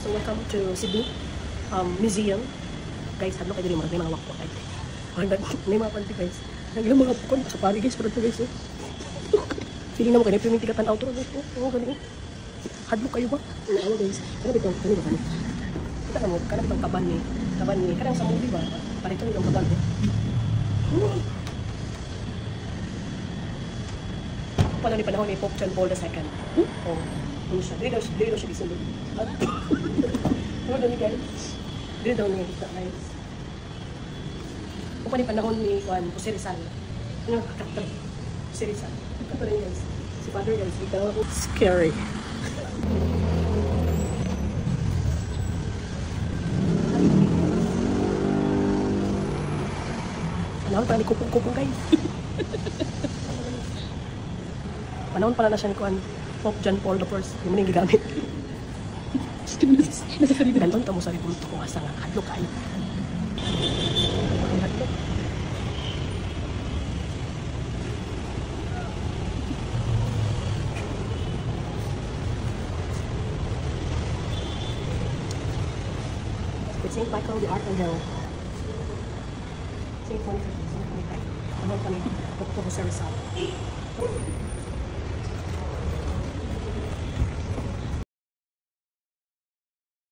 So welcome to Sydney Museum. Guys, hadlo kayo din may mga wakpo kayo. May mga panty guys. Naglang mga pukon sa pari guys, pero ito guys. Feeling naman kayo, piminti ka tan-out rin guys. Oo, galing. Hadlo kayo ba? Ano guys? Ano ba ito? Ano ba? Kita na mo, kanang itong kaban ni. Kaban ni. Kanang sa movie ba? Parito yung kaban ko. Paano ni panahon ni Pope John Paul II? Oh, ano siya? Dili daw siya gisulod. Ano daw ni guys? Dili daw niya kita guys. Kung pa ni panahon ni Juan Jose Rizal. Ano kakatap? Jose Rizal. Kato rin guys. Si Father guys. Scary. Panahon pala ni kupong-kupong guys. Panahon pala na siya ni Juan Pope John Paul I. Yung muna yung gigamit. Nasa sarili. Dalon tamo sa ribulto kung asa nga. Hadlo kayo. Hadlo. With St. Michael the Archangel. St. Boniface. Panahon pa ni Dr. Jose Rizal.